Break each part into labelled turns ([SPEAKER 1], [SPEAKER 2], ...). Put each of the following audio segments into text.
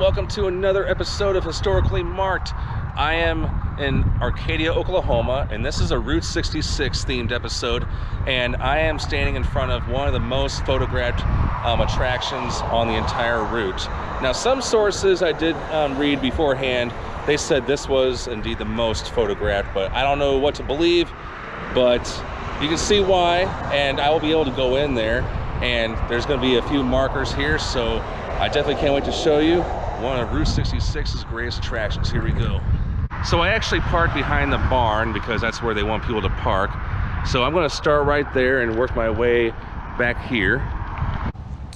[SPEAKER 1] welcome to another episode of Historically Marked. I am in Arcadia, Oklahoma, and this is a Route 66 themed episode, and I am standing in front of one of the most photographed attractions on the entire route. Now, some sources I did read beforehand, they said this was indeed the most photographed, but I don't know what to believe, but you can see why, and I will be able to go in there, and there's going to be a few markers here, so I definitely can't wait to show you one of Route 66's greatest attractions. Here we go. So I actually parked behind the barn because that's where they want people to park. So I'm going to start right there and work my way back here.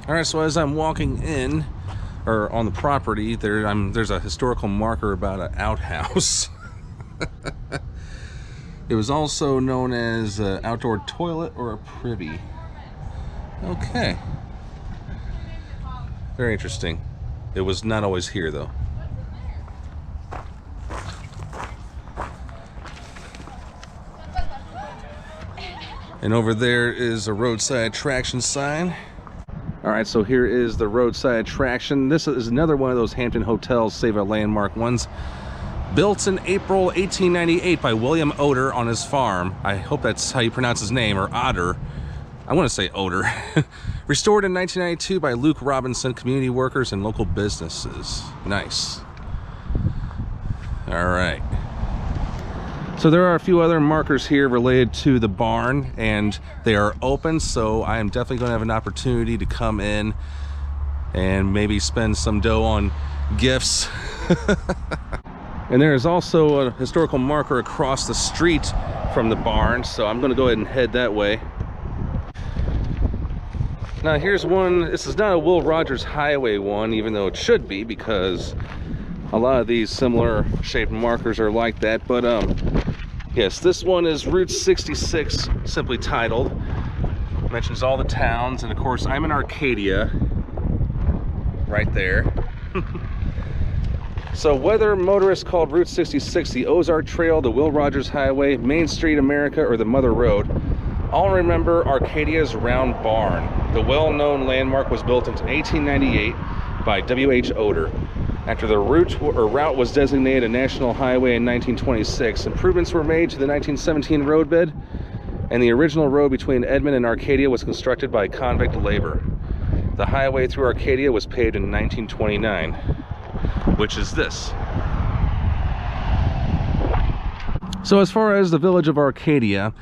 [SPEAKER 1] All right, so as I'm walking in, or on the property, there's a historical marker about an outhouse. It was also known as an outdoor toilet or a privy. Okay. Very interesting. It was not always here, though. And over there is a roadside attraction sign. All right, so here is the roadside attraction. This is another one of those Hampton Hotels Save a Landmark ones. Built in April 1898 by William Odor on his farm. I hope that's how you pronounce his name, or Odor. I want to say Odor. Restored in 1992 by Luke Robison, community workers and local businesses. Nice. All right. So there are a few other markers here related to the barn, and they are open, so I am definitely going to have an opportunity to come in and maybe spend some dough on gifts. And there is also a historical marker across the street from the barn, so I'm going to go ahead and head that way. Now here's one. This is not a Will Rogers Highway one, even though it should be, because a lot of these similar shaped markers are like that. But yes, this one is Route 66, simply titled. It mentions all the towns, and of course I'm in Arcadia, right there. So whether motorists called Route 66 the Ozark Trail, the Will Rogers Highway, Main Street America, or the Mother Road, all remember Arcadia's Round Barn. The well-known landmark was built in 1898 by W.H. Odor. After the route was designated a national highway in 1926, improvements were made to the 1917 roadbed, and the original road between Edmond and Arcadia was constructed by convict labor. The highway through Arcadia was paved in 1929, which is this. So as far as the village of Arcadia,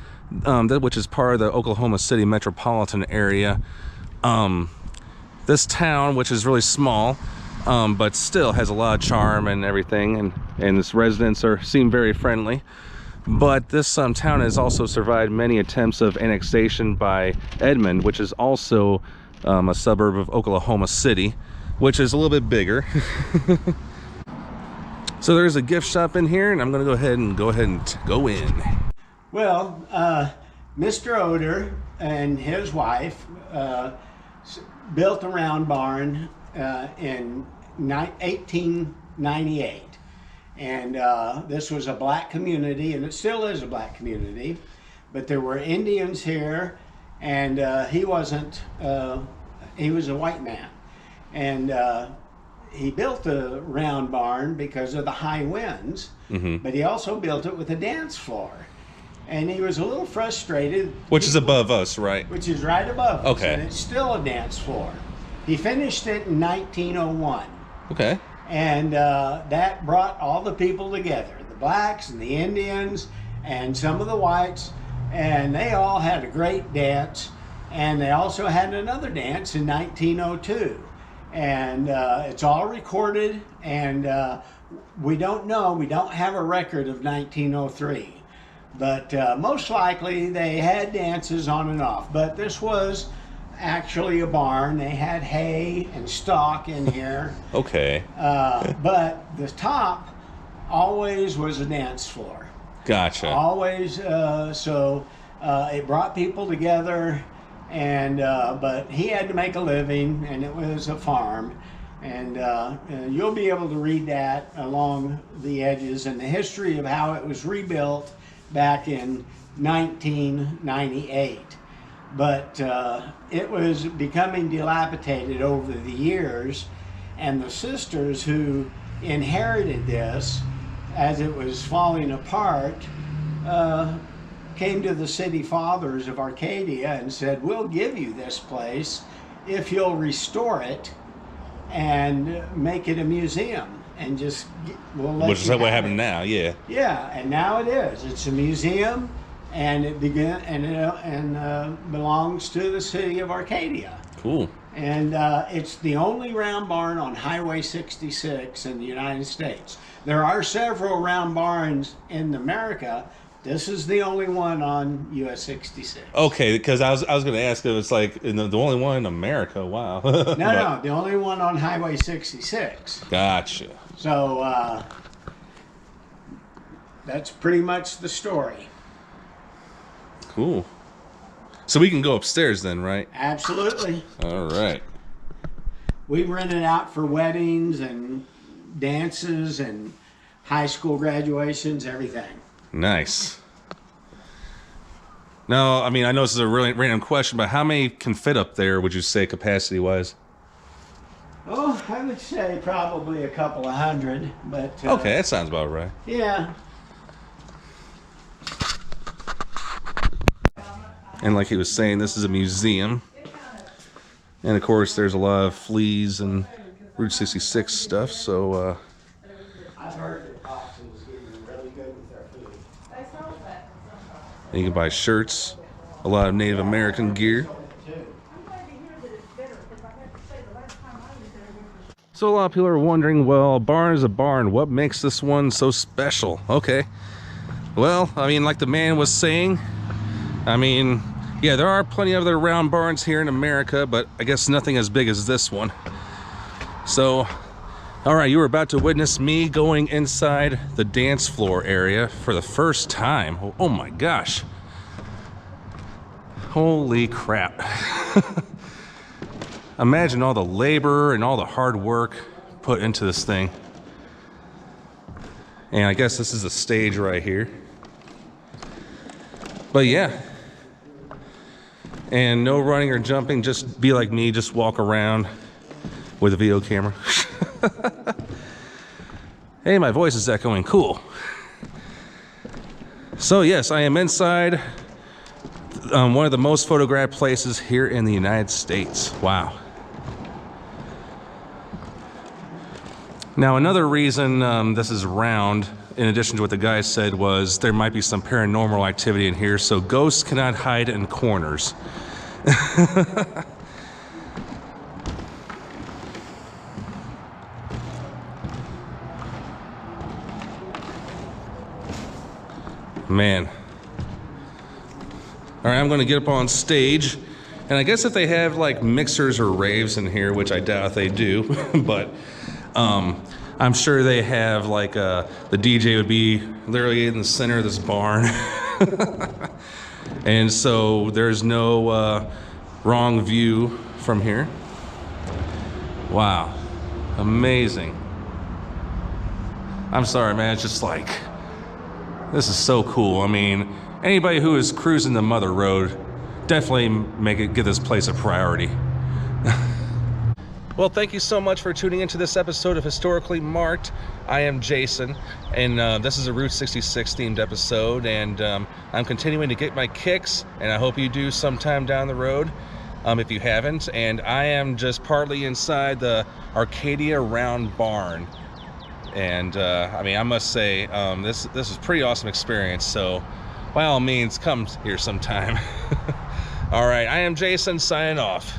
[SPEAKER 1] which is part of the Oklahoma City metropolitan area, this town, which is really small, but still has a lot of charm and everything, and its residents seem very friendly. But this town has also survived many attempts of annexation by Edmond, which is also a suburb of Oklahoma City, which is a little bit bigger. So there's a gift shop in here, and I'm going to go ahead and go in.
[SPEAKER 2] Well, Mr. Odor and his wife built a round barn in 1898, and this was a black community, and it still is a black community, but there were Indians here, and he was a white man, and he built the round barn because of the high winds, but he also built it with a dance floor. And he was a little frustrated.
[SPEAKER 1] Which is above us, right?
[SPEAKER 2] Which is right above us.
[SPEAKER 1] Okay.
[SPEAKER 2] And it's still a dance floor. He finished it in 1901.
[SPEAKER 1] Okay.
[SPEAKER 2] And that brought all the people together, the blacks and the Indians and some of the whites, and they all had a great dance. And they also had another dance in 1902. And it's all recorded, and we don't have a record of 1903. But most likely they had dances on and off. But this was actually a barn. They had hay and stock in here.
[SPEAKER 1] Okay.
[SPEAKER 2] But the top always was a dance floor.
[SPEAKER 1] Gotcha.
[SPEAKER 2] Always. So it brought people together. And but he had to make a living, and it was a farm. And you'll be able to read that along the edges and the history of how it was rebuilt back in 1998. But it was becoming dilapidated over the years, And the sisters who inherited this as it was falling apart came to the city fathers of Arcadia and said, we'll give you this place if you'll restore it and make it a museum, and just we'll let
[SPEAKER 1] Which is
[SPEAKER 2] you
[SPEAKER 1] what
[SPEAKER 2] have
[SPEAKER 1] happened
[SPEAKER 2] it.
[SPEAKER 1] now, yeah.
[SPEAKER 2] Yeah, and now it is. It's a museum, and it belongs to the city of Arcadia.
[SPEAKER 1] Cool.
[SPEAKER 2] And it's the only round barn on Highway 66 in the United States. There are several round barns in America. This is the only one on US 66.
[SPEAKER 1] Okay, because I was going to ask if it's like the only one in America. Wow.
[SPEAKER 2] No, the only one on Highway 66.
[SPEAKER 1] Gotcha.
[SPEAKER 2] So that's pretty much the story.
[SPEAKER 1] Cool. So we can go upstairs then, right?
[SPEAKER 2] Absolutely.
[SPEAKER 1] All right.
[SPEAKER 2] We rent it out for weddings and dances and high school graduations, everything.
[SPEAKER 1] Nice. Now, I mean, I know this is a really random question, but how many can fit up there, would you say, capacity-wise?
[SPEAKER 2] Oh, I would say probably a couple of hundred, but...
[SPEAKER 1] Okay, that sounds about right.
[SPEAKER 2] Yeah.
[SPEAKER 1] And like he was saying, this is a museum. And, of course, there's a lot of fleas and Route 66 stuff, so...
[SPEAKER 2] I've heard that Boston's getting really good with their food.
[SPEAKER 1] You can buy shirts, a lot of Native American gear. So a lot of people are wondering, well, a barn is a barn. What makes this one so special? Okay. Well, I mean, like the man was saying, I mean, yeah, there are plenty of other round barns here in America, but I guess nothing as big as this one. So, all right, you were about to witness me going inside the dance floor area for the first time. Oh my gosh. Holy crap. Imagine all the labor and all the hard work put into this thing. And I guess this is the stage right here. But yeah. And no running or jumping, just be like me, just walk around with a video camera. Hey, my voice is echoing, cool. So yes, I am inside one of the most photographed places here in the United States. Wow. Now another reason this is round, in addition to what the guy said, was there might be some paranormal activity in here, so ghosts cannot hide in corners. Man. All right, I'm gonna get up on stage, and I guess if they have like mixers or raves in here, which I doubt they do, but I'm sure they have like the DJ would be literally in the center of this barn. And so there's no wrong view from here. Wow, amazing. I'm sorry, man, it's just like, this is so cool. I mean, anybody who is cruising the Mother Road, definitely give this place a priority. Well, thank you so much for tuning into this episode of Historically Marked. I am Jason, and this is a Route 66 themed episode, and I'm continuing to get my kicks, and I hope you do sometime down the road if you haven't. And I am just partly inside the Arcadia Round Barn. And I mean, I must say, this is a pretty awesome experience, so by all means, come here sometime. All right, I am Jason, signing off.